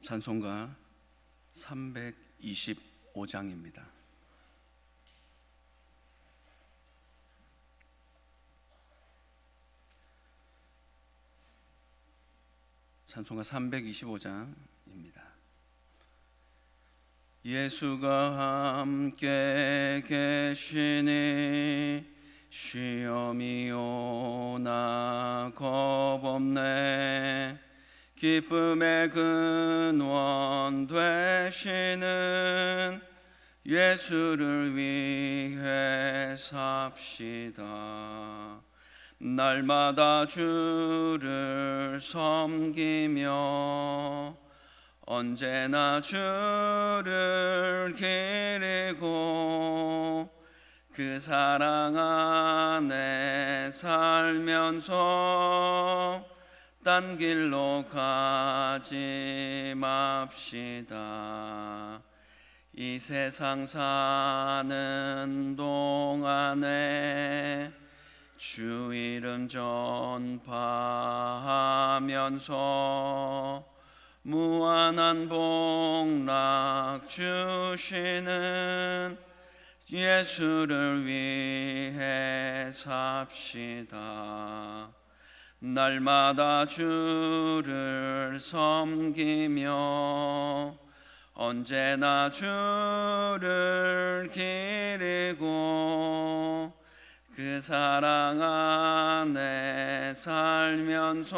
찬송가 325장입니다. 찬송가 325장입니다. 예수가 함께 계시니 시험이 오나 겁없네. 기쁨의 근원 되시는 예수를 위해 삽시다. 날마다 주를 섬기며 언제나 주를 기리고 그 사랑 안에 살면서 딴 길로 가지 맙시다. 이 세상 사는 동안에 주 이름 전파하면서 무한한 복락 주시는 예수를 위해 삽시다. 날마다 주를 섬기며 언제나 주를 기리고 그 사랑 안에 살면서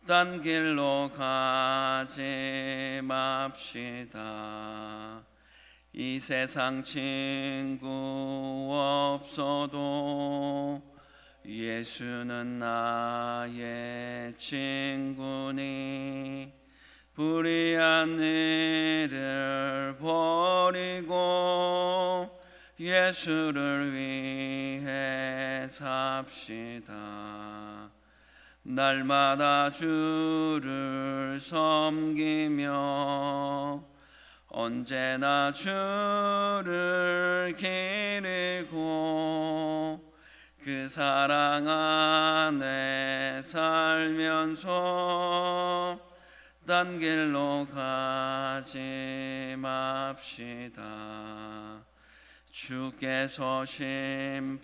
딴 길로 가지 맙시다. 이 세상 친구 없어도 예수는 나의 친구니 불의한 일을 버리고 예수를 위해 삽시다. 날마다 주를 섬기며 언제나 주를 기리고 그 사랑 안에 살면서 딴 길로 가지 맙시다. 주께서 심판하실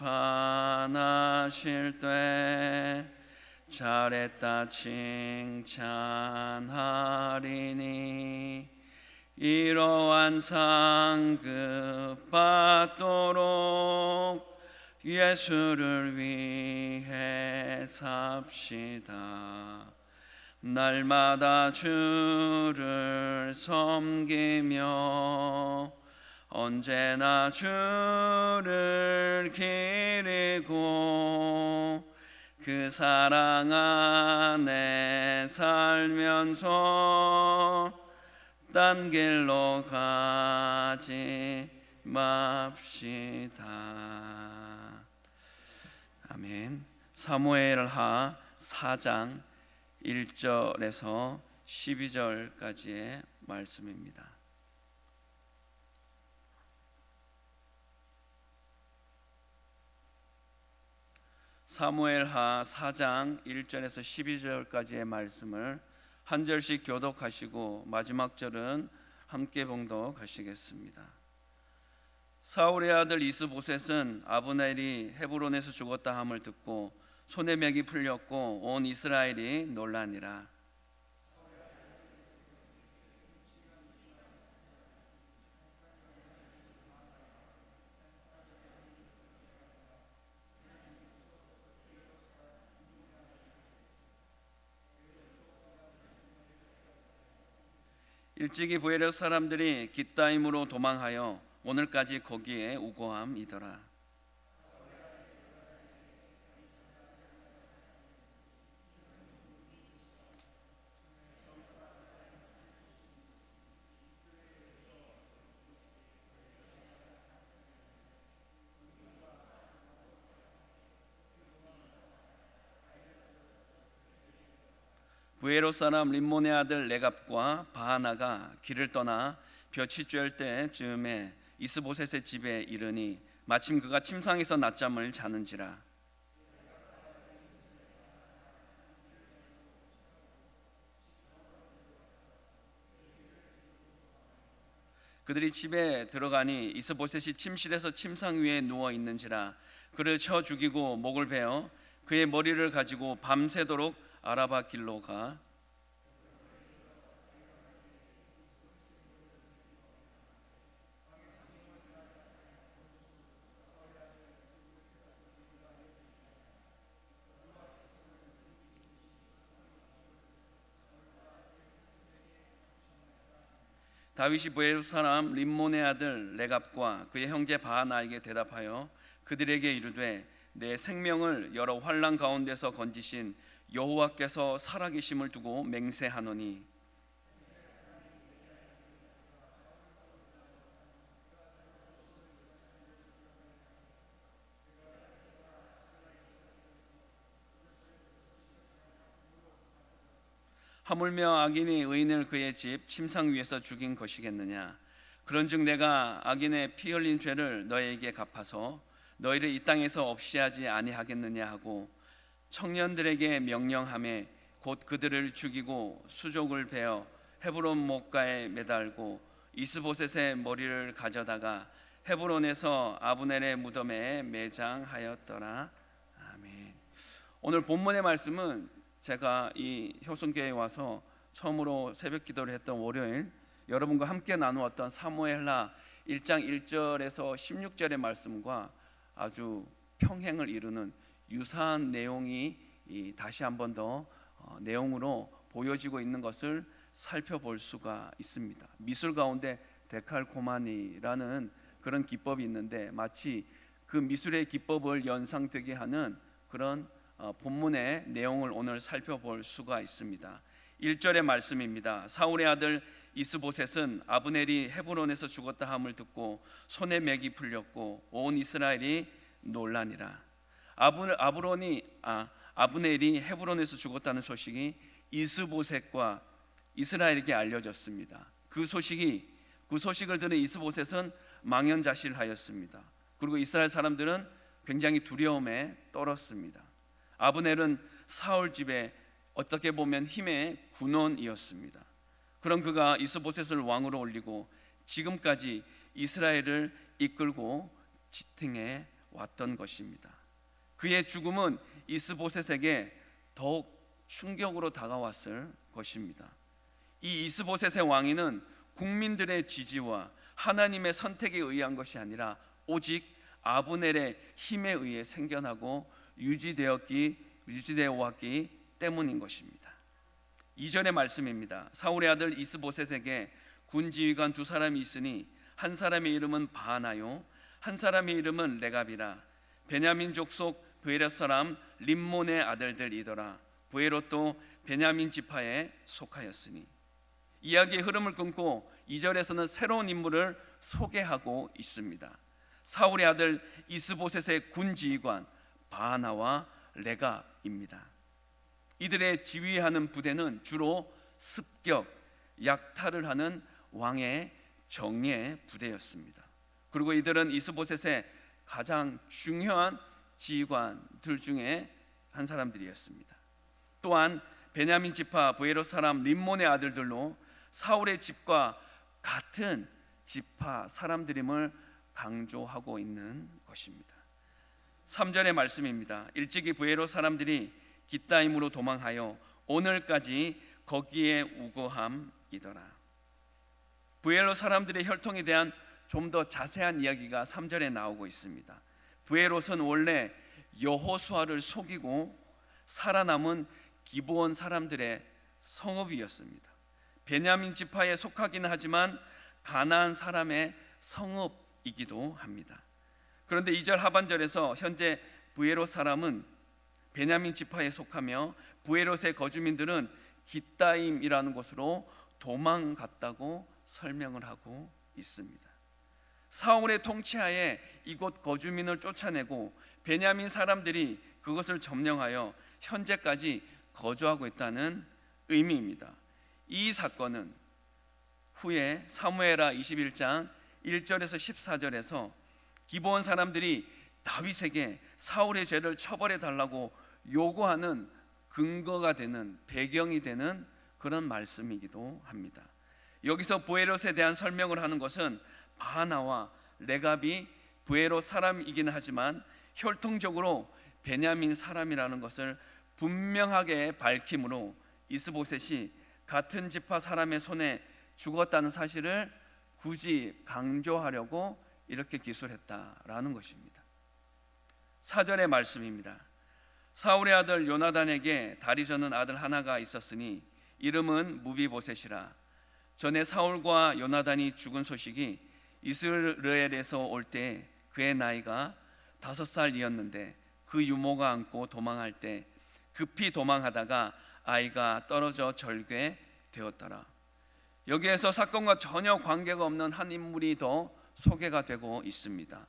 때 잘했다 칭찬하리니 이러한 상급 받도록 예수를 위해 삽시다. 날마다 주를 섬기며 언제나 주를 기리고 그 사랑 안에 살면서 딴 길로 가지 맙시다. 아멘. 사무엘하 4장 1절에서 12절까지의 말씀입니다. 사무엘하 4장 1절에서 12절까지의 말씀을 한 절씩 교독하시고 마지막 절은 함께 봉독하시겠습니다. 사울의 아들 이스보셋은 아브넬이 헤브론에서 죽었다 함을 듣고 손에 맥이 풀렸고 온 이스라엘이 놀라니라. 일찍이 부에롯 사람들이 깃다임으로 도망하여 오늘까지 거기에 우거함이더라. 부에롯 사람 림몬의 아들 레갑과 바하나가 길을 떠나 볕이 쬐을 때쯤에 이스보셋의 집에 이르니 마침 그가 침상에서 낮잠을 자는지라. 그들이 집에 들어가니 이스보셋이 침실에서 침상 위에 누워 있는지라 그를 쳐 죽이고 목을 베어 그의 머리를 가지고 밤새도록 아라바 길로 가 다윗이 부에롯 사람 림몬의 아들 레갑과 그의 형제 바하나에게 대답하여 그들에게 이르되 내 생명을 여러 환난 가운데서 건지신 여호와께서 살아계심을 두고 맹세하노니 하물며 악인이 의인을 그의 집 침상 위에서 죽인 것이겠느냐. 그런즉 내가 악인의 피 흘린 죄를 너희에게 갚아서 너희를 이 땅에서 없이 하지 아니하겠느냐 하고 청년들에게 명령하매 곧 그들을 죽이고 수족을 베어 헤브론 못가에 매달고 이스보셋의 머리를 가져다가 헤브론에서 아브넬의 무덤에 매장하였더라. 아멘. 오늘 본문의 말씀은 제가 이 효성교회에 와서 처음으로 새벽 기도를 했던 월요일 여러분과 함께 나누었던 사무엘하 1장 1절에서 16절의 말씀과 아주 평행을 이루는 유사한 내용이 다시 한 번 더 내용으로 보여지고 있는 것을 살펴볼 수가 있습니다. 미술 가운데 데칼코마니라는 그런 기법이 있는데 마치 그 미술의 기법을 연상되게 하는 그런 본문의 내용을 오늘 살펴볼 수가 있습니다. 1절의 말씀입니다. 사울의 아들 이스보셋은 아브넬이 헤브론에서 죽었다 함을 듣고 손에 맥이 풀렸고 온 이스라엘이 놀라니라. 아브넬이 헤브론에서 죽었다는 소식이 이스보셋과 이스라엘에게 알려졌습니다. 그 소식을 들은 이스보셋은 망연자실하였습니다. 그리고 이스라엘 사람들은 굉장히 두려움에 떨었습니다. 아브넬은 사울 집에 어떻게 보면 힘의 군원이었습니다. 그런 그가 이스보셋을 왕으로 올리고 지금까지 이스라엘을 이끌고 지탱해 왔던 것입니다. 그의 죽음은 이스보셋에게 더욱 충격으로 다가왔을 것입니다. 이 이스보셋의 왕위는 국민들의 지지와 하나님의 선택에 의한 것이 아니라 오직 아브넬의 힘에 의해 생겨나고 유지되어 왔기 때문인 것입니다. 2절의 말씀입니다. 사울의 아들 이스보셋에게 군지휘관 두 사람이 있으니 한 사람의 이름은 바하나요 한 사람의 이름은 레갑이라. 베냐민 족속 부에롯 사람 림몬의 아들들이더라. 부에롯도 베냐민 지파에 속하였으니. 이야기의 흐름을 끊고 2절에서는 새로운 인물을 소개하고 있습니다. 사울의 아들 이스보셋의 군지휘관 바하나와 레갑입니다. 이들의 지휘하는 부대는 주로 습격, 약탈을 하는 왕의 정예 부대였습니다. 그리고 이들은 이스보셋의 가장 중요한 지휘관들 중에 한 사람들이었습니다. 또한 베냐민 지파 부에롯 사람 림몬의 아들들로 사울의 집과 같은 지파 사람들임을 강조하고 있는 것입니다. 3절의 말씀입니다. 일찍이 부에롯 사람들이 깃다임으로 도망하여 오늘까지 거기에 우거함이더라. 부에롯 사람들의 혈통에 대한 좀 더 자세한 이야기가 3절에 나오고 있습니다. 부에롯은 원래 여호수아를 속이고 살아남은 기브온 사람들의 성읍이었습니다. 베냐민 지파에 속하기는 하지만 가나안 사람의 성읍이기도 합니다. 그런데 2절 하반절에서 현재 부에롯 사람은 베냐민 지파에 속하며 부에롯의 거주민들은 깃다임이라는 곳으로 도망갔다고 설명을 하고 있습니다. 사울의 통치하에 이곳 거주민을 쫓아내고 베냐민 사람들이 그것을 점령하여 현재까지 거주하고 있다는 의미입니다. 이 사건은 후에 사무엘하 21장 1절에서 14절에서 기브온 사람들이 다윗에게 사울의 죄를 처벌해 달라고 요구하는 근거가 되는 배경이 되는 그런 말씀이기도 합니다. 여기서 부에롯에 대한 설명을 하는 것은 바하나와 레갑이 부에롯 사람이긴 하지만 혈통적으로 베냐민 사람이라는 것을 분명하게 밝힘으로 이스보셋이 같은 지파 사람의 손에 죽었다는 사실을 굳이 강조하려고 이렇게 기술했다라는 것입니다. 4절의 말씀입니다. 사울의 아들 요나단에게 다리 저는 아들 하나가 있었으니 이름은 무비보셋이라. 전에 사울과 요나단이 죽은 소식이 이스라엘에서 올 때 그의 나이가 5살이었는데 그 유모가 안고 도망할 때 급히 도망하다가 아이가 떨어져 절개 되었더라. 여기에서 사건과 전혀 관계가 없는 한 인물이 더 소개가 되고 있습니다.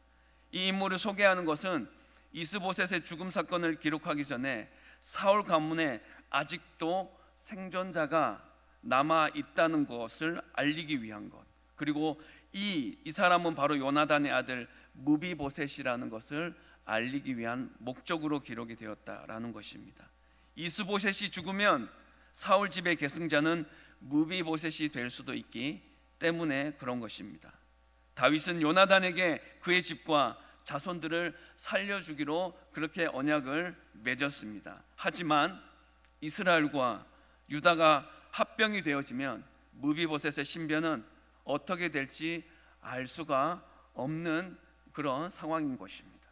이 인물을 소개하는 것은 이스보셋의 죽음 사건을 기록하기 전에 사울 가문에 아직도 생존자가 남아 있다는 것을 알리기 위한 것, 그리고 이 사람은 바로 요나단의 아들 무비보셋이라는 것을 알리기 위한 목적으로 기록이 되었다라는 것입니다. 이스보셋이 죽으면 사울 집의 계승자는 무비보셋이 될 수도 있기 때문에 그런 것입니다. 다윗은 요나단에게 그의 집과 자손들을 살려주기로 그렇게 언약을 맺었습니다. 하지만 이스라엘과 유다가 합병이 되어지면 무비보셋의 신변은 어떻게 될지 알 수가 없는 그런 상황인 것입니다.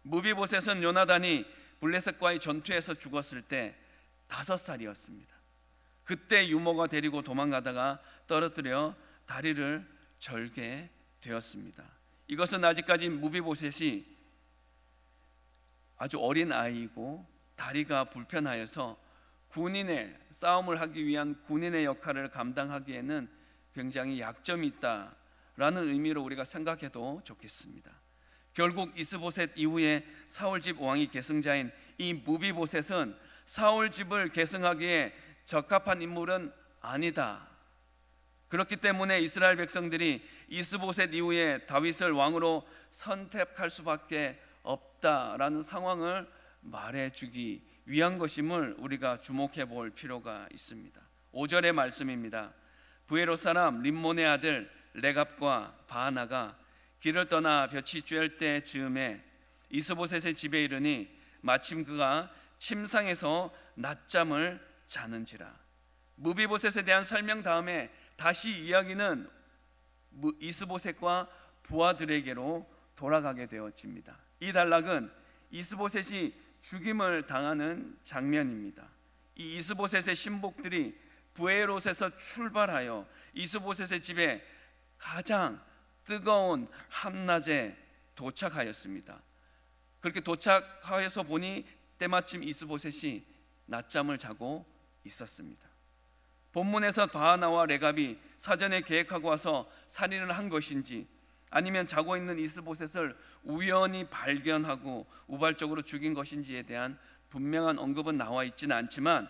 무비보셋은 요나단이 블레셋과의 전투에서 죽었을 때 5살이었습니다. 그때 유모가 데리고 도망가다가 떨어뜨려 다리를 절게 되었습니다. 이것은 아직까지 무비보셋이 아주 어린 아이이고 다리가 불편하여서 군인의 싸움을 하기 위한 군인의 역할을 감당하기에는 굉장히 약점이 있다라는 의미로 우리가 생각해도 좋겠습니다. 결국 이스보셋 이후에 사울 집 왕이 계승자인 이 무비보셋은 사울 집을 계승하기에 적합한 인물은 아니다. 그렇기 때문에 이스라엘 백성들이 이스보셋 이후에 다윗을 왕으로 선택할 수밖에 없다라는 상황을 말해주기 위한 것임을 우리가 주목해 볼 필요가 있습니다. 5절의 말씀입니다. 부에롯 사람 림몬의 아들 레갑과 바하나가 길을 떠나 볕이 쬐을 때 즈음에 이스보셋의 집에 이르니 마침 그가 침상에서 낮잠을 자는지라. 무비보셋에 대한 설명 다음에 다시 이야기는 이스보셋과 부하들에게로 돌아가게 되어집니다. 이 단락은 이스보셋이 죽임을 당하는 장면입니다. 이 이스보셋의 신복들이 부에롯에서 출발하여 이스보셋의 집에 가장 뜨거운 한낮에 도착하였습니다. 그렇게 도착하여서 보니 때마침 이스보셋이 낮잠을 자고 있었습니다. 본문에서 바하나와 레갑이 사전에 계획하고 와서 살인을 한 것인지 아니면 자고 있는 이스보셋을 우연히 발견하고 우발적으로 죽인 것인지에 대한 분명한 언급은 나와 있지는 않지만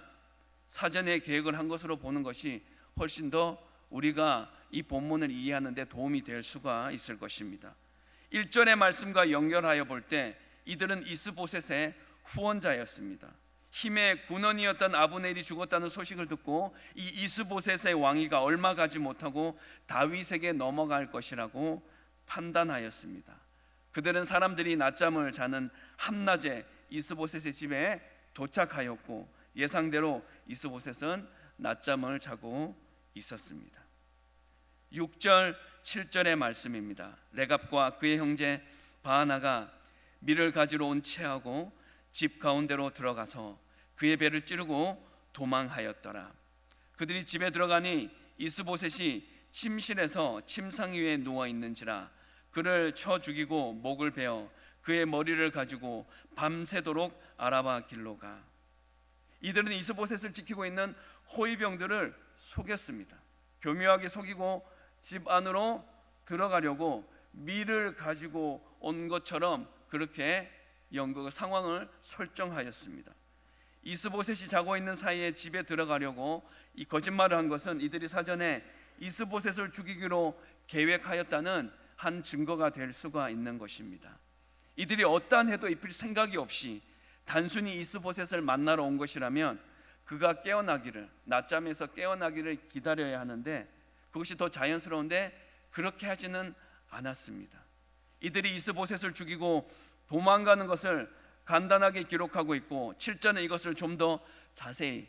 사전에 계획을 한 것으로 보는 것이 훨씬 더 우리가 이 본문을 이해하는 데 도움이 될 수가 있을 것입니다. 1절의 말씀과 연결하여 볼 때 이들은 이스보셋의 후원자였습니다. 힘의 군원이었던 아브넬이 죽었다는 소식을 듣고 이 이스보셋의 왕위가 얼마 가지 못하고 다윗에게 넘어갈 것이라고 판단하였습니다. 그들은 사람들이 낮잠을 자는 한낮에 이스보셋의 집에 도착하였고 예상대로 이스보셋은 낮잠을 자고 있었습니다. 6절 7절의 말씀입니다. 레갑과 그의 형제 바하나가 밀을 가지러 온 채하고 집 가운데로 들어가서 그의 배를 찌르고 도망하였더라. 그들이 집에 들어가니 이스보셋이 침실에서 침상 위에 누워 있는지라 그를 쳐 죽이고 목을 베어 그의 머리를 가지고 밤새도록 아라바 길로 가. 이들은 이스보셋을 지키고 있는 호위병들을 속였습니다. 교묘하게 속이고 집 안으로 들어가려고 밀을 가지고 온 것처럼 그렇게 연극 상황을 설정하였습니다. 이스보셋이 자고 있는 사이에 집에 들어가려고 이 거짓말을 한 것은 이들이 사전에 이스보셋을 죽이기로 계획하였다는 한 증거가 될 수가 있는 것입니다. 이들이 어떠한 해도 입힐 생각이 없이 단순히 이스보셋을 만나러 온 것이라면 그가 깨어나기를, 낮잠에서 깨어나기를 기다려야 하는데 그것이 더 자연스러운데 그렇게 하지는 않았습니다. 이들이 이스보셋을 죽이고 도망가는 것을 간단하게 기록하고 있고 7절에 이것을 좀 더 자세히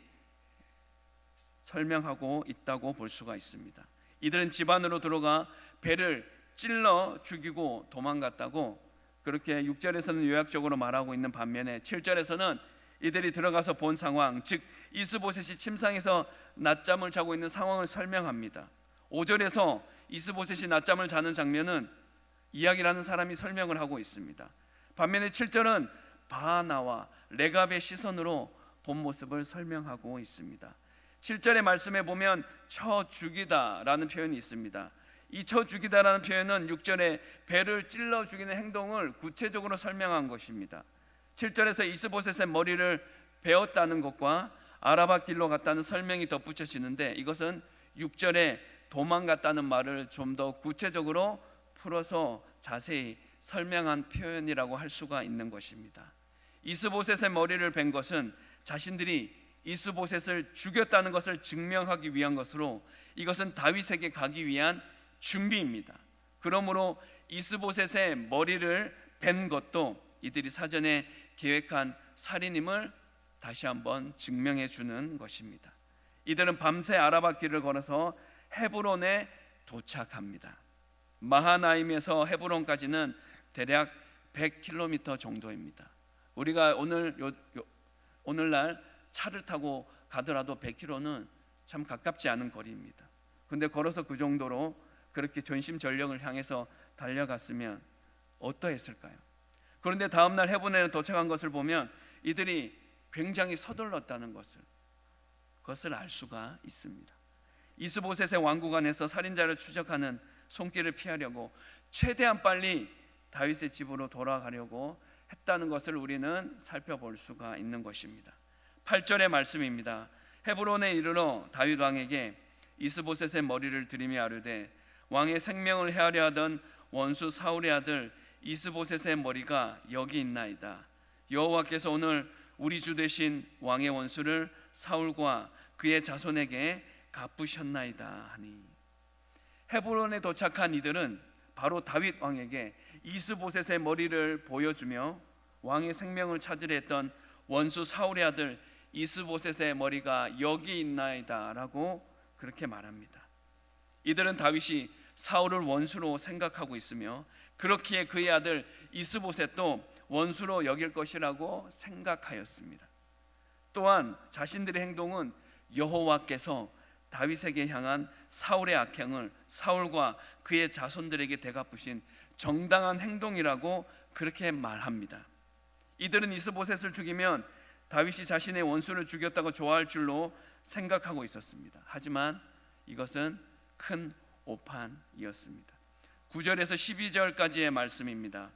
설명하고 있다고 볼 수가 있습니다. 이들은 집 안으로 들어가 배를 찔러 죽이고 도망갔다고 그렇게 6절에서는 요약적으로 말하고 있는 반면에 7절에서는 이들이 들어가서 본 상황, 즉 이스보셋이 침상에서 낮잠을 자고 있는 상황을 설명합니다. 5절에서 이스보셋이 낮잠을 자는 장면은 이야기라는 사람이 설명을 하고 있습니다. 반면에 7절은 바하나와 레갑의 시선으로 본 모습을 설명하고 있습니다. 7절의 말씀에 보면 쳐 죽이다라는 표현이 있습니다. 이 쳐 죽이다라는 표현은 6절에 배를 찔러 죽이는 행동을 구체적으로 설명한 것입니다. 7절에서 이스보셋의 머리를 베었다는 것과 아라바 길로 갔다는 설명이 덧붙여지는데 이것은 6절에 도망갔다는 말을 좀 더 구체적으로 풀어서 자세히 설명한 표현이라고 할 수가 있는 것입니다. 이스보셋의 머리를 벤 것은 자신들이 이스보셋을 죽였다는 것을 증명하기 위한 것으로 이것은 다윗에게 가기 위한 준비입니다. 그러므로 이스보셋의 머리를 벤 것도 이들이 사전에 계획한 살인임을 다시 한번 증명해 주는 것입니다. 이들은 밤새 아라바 길을 걸어서 헤브론에 도착합니다. 마하나임에서 헤브론까지는 대략 100km 정도입니다. 우리가 오늘날 차를 타고 가더라도 100km는 참 가깝지 않은 거리입니다. 근데 걸어서 그 정도로 그렇게 전심전력을 향해서 달려갔으면 어떠했을까요? 그런데 다음날 헤브론에 도착한 것을 보면 이들이 굉장히 서둘렀다는 그것을 알 수가 있습니다. 이스보셋의 왕궁 안에서 살인자를 추적하는 손길을 피하려고 최대한 빨리 다윗의 집으로 돌아가려고 했다는 것을 우리는 살펴볼 수가 있는 것입니다. 8절의 말씀입니다. 헤브론에 이르러 다윗 왕에게 이스보셋의 머리를 들이며 아뢰되 왕의 생명을 해하려 하던 원수 사울의 아들 이스보셋의 머리가 여기 있나이다. 여호와께서 오늘 우리 주 되신 왕의 원수를 사울과 그의 자손에게 갚으셨나이다 하니, 헤브론에 도착한 이들은 바로 다윗 왕에게 이스보셋의 머리를 보여주며 왕의 생명을 찾으려 했던 원수 사울의 아들 이스보셋의 머리가 여기 있나이다 라고 그렇게 말합니다. 이들은 다윗이 사울을 원수로 생각하고 있으며 그렇기에 그의 아들 이스보셋도 원수로 여길 것이라고 생각하였습니다. 또한 자신들의 행동은 여호와께서 다윗에게 향한 사울의 악행을 사울과 그의 자손들에게 되갚으신 정당한 행동이라고 그렇게 말합니다. 이들은 이스보셋을 죽이면 다윗이 자신의 원수를 죽였다고 좋아할 줄로 생각하고 있었습니다. 하지만 이것은 큰 오판이었습니다. 9절에서 12절까지의 말씀입니다.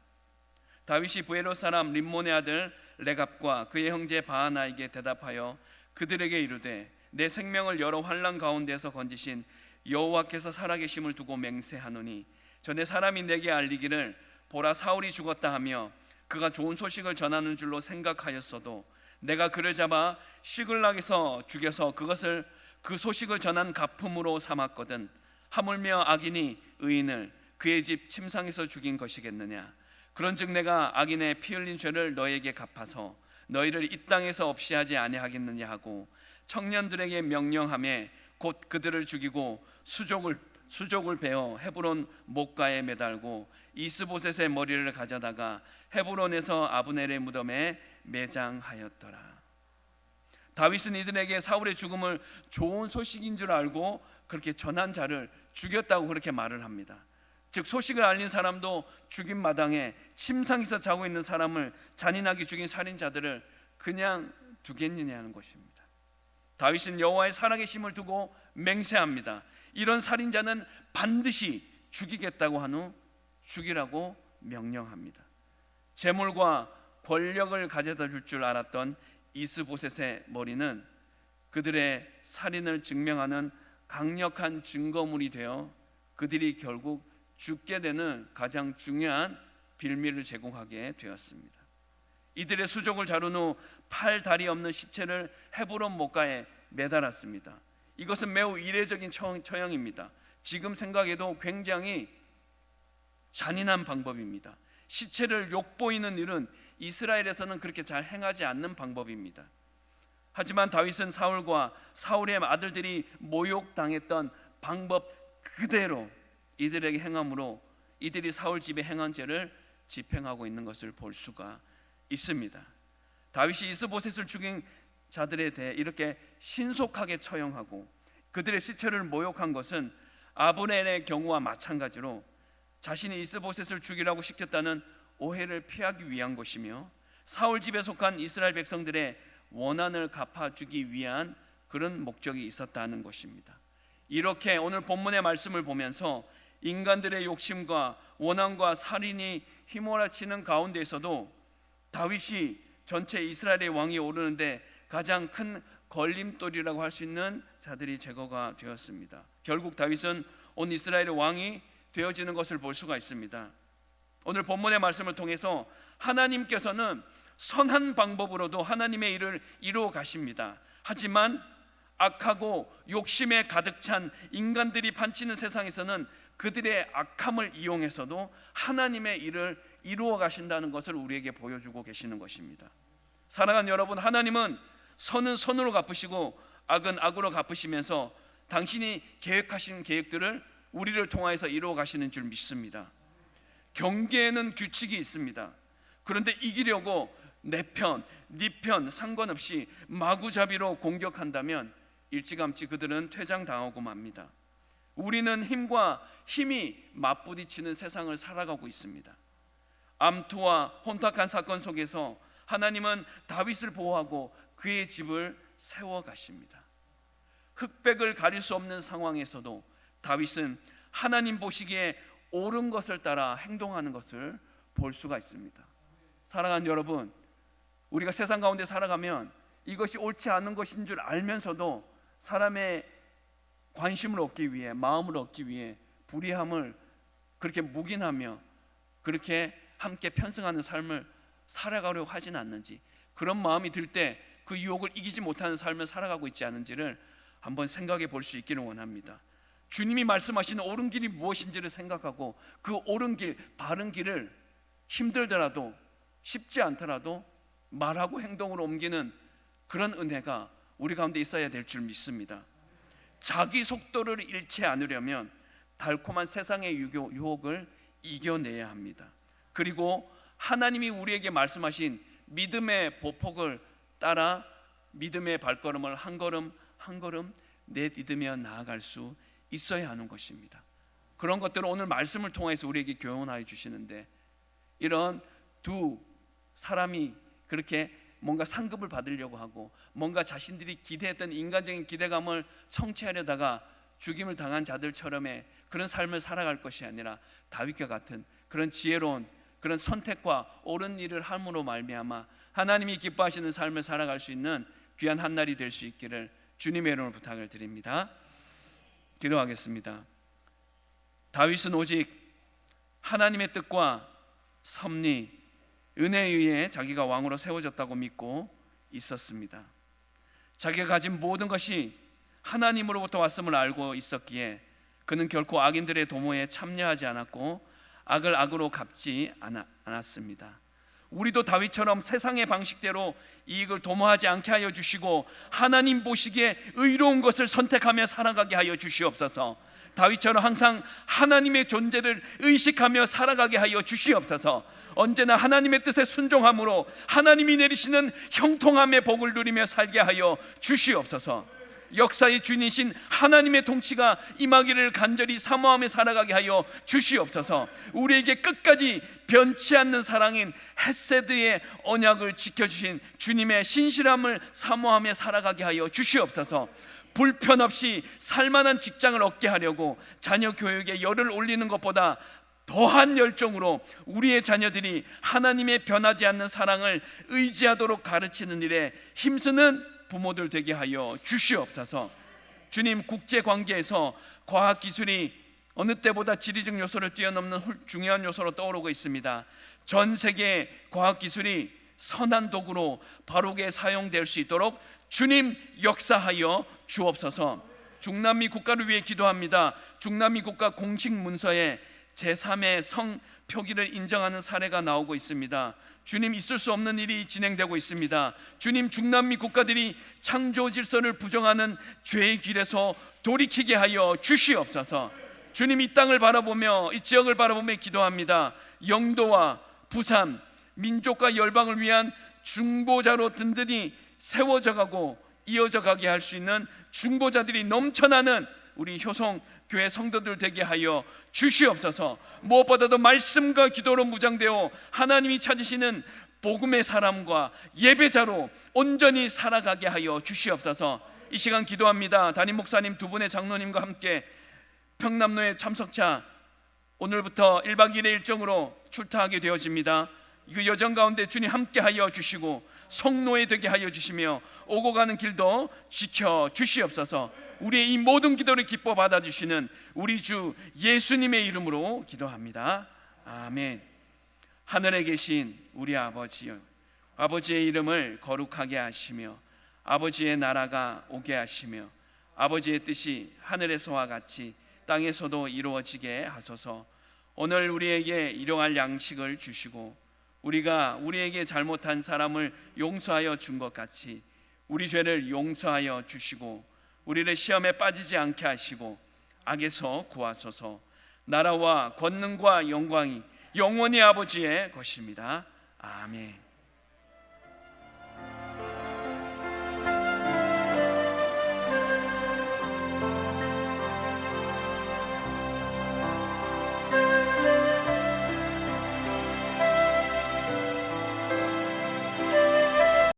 다윗이 브에롯 사람 림몬의 아들 레갑과 그의 형제 바하나에게 대답하여 그들에게 이르되 내 생명을 여러 환난 가운데서 건지신 여호와께서 살아계심을 두고 맹세하노니 전에 사람이 내게 알리기를 보라 사울이 죽었다 하며 그가 좋은 소식을 전하는 줄로 생각하였어도 내가 그를 잡아 시글락에서 죽여서 그것을 그 소식을 전한 가품으로 삼았거든. 하물며 악인이 의인을 그의 집 침상에서 죽인 것이겠느냐. 그런즉 내가 악인의 피 흘린 죄를 너에게 갚아서 너희를 이 땅에서 없이 하지 아니하겠느냐 하고 청년들에게 명령하며 곧 그들을 죽이고 수족을 베어 헤브론 목가에 매달고 이스보셋의 머리를 가져다가 헤브론에서 아브넬의 무덤에 매장하였더라. 다윗은 이들에게 사울의 죽음을 좋은 소식인 줄 알고 그렇게 전한 자를 죽였다고 그렇게 말을 합니다. 즉 소식을 알린 사람도 죽인 마당에 침상에서 자고 있는 사람을 잔인하게 죽인 살인자들을 그냥 두겠느냐는 것입니다. 다윗은 여호와의 살아계심을 두고 맹세합니다. 이런 살인자는 반드시 죽이겠다고 한 후 죽이라고 명령합니다. 재물과 권력을 가져다 줄 줄 알았던 이스보셋의 머리는 그들의 살인을 증명하는 강력한 증거물이 되어 그들이 결국 죽게 되는 가장 중요한 빌미를 제공하게 되었습니다. 이들의 수족을 자른 후 팔, 다리 없는 시체를 헤브론 목가에 매달았습니다. 이것은 매우 이례적인 처형입니다. 지금 생각해도 굉장히 잔인한 방법입니다. 시체를 욕보이는 일은 이스라엘에서는 그렇게 잘 행하지 않는 방법입니다. 하지만 다윗은 사울과 사울의 아들들이 모욕당했던 방법 그대로 이들에게 행함으로 이들이 사울 집에 행한 죄를 집행하고 있는 것을 볼 수가 있습니다. 다윗이 이스보셋을 죽인 자들에 대해 이렇게 신속하게 처형하고 그들의 시체를 모욕한 것은 아브넬의 경우와 마찬가지로 자신이 이스보셋을 죽이라고 시켰다는 오해를 피하기 위한 것이며 사울 집에 속한 이스라엘 백성들의 원한을 갚아주기 위한 그런 목적이 있었다는 것입니다. 이렇게 오늘 본문의 말씀을 보면서 인간들의 욕심과 원한과 살인이 휘몰아치는 가운데에서도 다윗이 전체 이스라엘의 왕이 오르는데 가장 큰 걸림돌이라고 할 수 있는 자들이 제거가 되었습니다. 결국 다윗은 온 이스라엘의 왕이 되어지는 것을 볼 수가 있습니다. 오늘 본문의 말씀을 통해서 하나님께서는 선한 방법으로도 하나님의 일을 이루어 가십니다. 하지만 악하고 욕심에 가득 찬 인간들이 판치는 세상에서는 그들의 악함을 이용해서도 하나님의 일을 이루어 가신다는 것을 우리에게 보여주고 계시는 것입니다. 사랑하는 여러분, 하나님은 선은 선으로 갚으시고 악은 악으로 갚으시면서 당신이 계획하신 계획들을 우리를 통하여서 이루어 가시는 줄 믿습니다. 경계에는 규칙이 있습니다. 그런데 이기려고 내 편, 네 편 상관없이 마구잡이로 공격한다면 일찌감치 그들은 퇴장당하고 맙니다. 우리는 힘과 힘이 맞부딪히는 세상을 살아가고 있습니다. 암투와 혼탁한 사건 속에서 하나님은 다윗을 보호하고 그의 집을 세워가십니다. 흑백을 가릴 수 없는 상황에서도 다윗은 하나님 보시기에 옳은 것을 따라 행동하는 것을 볼 수가 있습니다. 사랑하는 여러분, 우리가 세상 가운데 살아가면 이것이 옳지 않은 것인 줄 알면서도 사람의 관심을 얻기 위해, 마음을 얻기 위해 불의함을 그렇게 묵인하며 그렇게 함께 편승하는 삶을 살아가려고 하진 않는지, 그런 마음이 들 때 그 유혹을 이기지 못하는 삶을 살아가고 있지 않은지를 한번 생각해 볼 수 있기를 원합니다. 주님이 말씀하시는 옳은 길이 무엇인지를 생각하고 그 옳은 길, 바른 길을 힘들더라도 쉽지 않더라도 말하고 행동으로 옮기는 그런 은혜가 우리 가운데 있어야 될 줄 믿습니다. 자기 속도를 잃지 않으려면 달콤한 세상의 유혹을 이겨내야 합니다. 그리고 하나님이 우리에게 말씀하신 믿음의 보폭을 따라 믿음의 발걸음을 한 걸음 한 걸음 내딛으며 나아갈 수 있어야 하는 것입니다. 그런 것들을 오늘 말씀을 통해서 우리에게 교훈하여 주시는데, 이런 두 사람이 그렇게 뭔가 상급을 받으려고 하고 뭔가 자신들이 기대했던 인간적인 기대감을 성취하려다가 죽임을 당한 자들처럼의 그런 삶을 살아갈 것이 아니라 다윗과 같은 그런 지혜로운 그런 선택과 옳은 일을 함으로 말미암아 하나님이 기뻐하시는 삶을 살아갈 수 있는 귀한 한날이 될 수 있기를 주님의 이름으로 부탁을 드립니다. 기도하겠습니다. 다윗은 오직 하나님의 뜻과 섭리, 은혜에 의해 자기가 왕으로 세워졌다고 믿고 있었습니다. 자기가 가진 모든 것이 하나님으로부터 왔음을 알고 있었기에 그는 결코 악인들의 도모에 참여하지 않았고 악을 악으로 갚지 않았습니다. 우리도 다윗처럼 세상의 방식대로 이익을 도모하지 않게 하여 주시고 하나님 보시기에 의로운 것을 선택하며 살아가게 하여 주시옵소서. 다윗처럼 항상 하나님의 존재를 의식하며 살아가게 하여 주시옵소서. 언제나 하나님의 뜻에 순종함으로 하나님이 내리시는 형통함의 복을 누리며 살게 하여 주시옵소서. 역사의 주인이신 하나님의 통치가 임하기를 간절히 사모하며 살아가게 하여 주시옵소서. 우리에게 끝까지 변치 않는 사랑인 헤세드의 언약을 지켜주신 주님의 신실함을 사모하며 살아가게 하여 주시옵소서. 불편 없이 살만한 직장을 얻게 하려고 자녀 교육에 열을 올리는 것보다 더한 열정으로 우리의 자녀들이 하나님의 변하지 않는 사랑을 의지하도록 가르치는 일에 힘쓰는 부모들 되게 하여 주시옵소서. 주님, 국제관계에서 과학기술이 어느 때보다 지리적 요소를 뛰어넘는 중요한 요소로 떠오르고 있습니다. 전 세계 과학기술이 선한 도구로 바르게 사용될 수 있도록 주님 역사하여 주옵소서. 중남미 국가를 위해 기도합니다. 중남미 국가 공식 문서에 제3의 성 표기를 인정하는 사례가 나오고 있습니다. 주님, 있을 수 없는 일이 진행되고 있습니다. 주님, 중남미 국가들이 창조 질서를 부정하는 죄의 길에서 돌이키게 하여 주시옵소서. 주님, 이 땅을 바라보며 이 지역을 바라보며 기도합니다. 영도와 부산, 민족과 열방을 위한 중보자로 든든히 세워져 가고 이어져 가게 할 수 있는 중보자들이 넘쳐나는 우리 효성 교회 성도들 되게 하여 주시옵소서. 무엇보다도 말씀과 기도로 무장되어 하나님이 찾으시는 복음의 사람과 예배자로 온전히 살아가게 하여 주시옵소서. 이 시간 기도합니다. 담임 목사님 두 분의 장로님과 함께 평남로에 참석차 오늘부터 1박 2일의 일정으로 출타하게 되어집니다. 그 여정 가운데 주님 함께 하여 주시고 성로에 되게 하여 주시며 오고 가는 길도 지켜 주시옵소서. 우리의 이 모든 기도를 기뻐 받아주시는 우리 주 예수님의 이름으로 기도합니다. 아멘. 하늘에 계신 우리 아버지여, 아버지의 이름을 거룩하게 하시며 아버지의 나라가 오게 하시며 아버지의 뜻이 하늘에서와 같이 땅에서도 이루어지게 하소서. 오늘 우리에게 일용할 양식을 주시고 우리가 우리에게 잘못한 사람을 용서하여 준 것 같이 우리 죄를 용서하여 주시고 우리를 시험에 빠지지 않게 하시고 악에서 구하소서. 나라와 권능과 영광이 영원히 아버지의 것입니다. 아멘.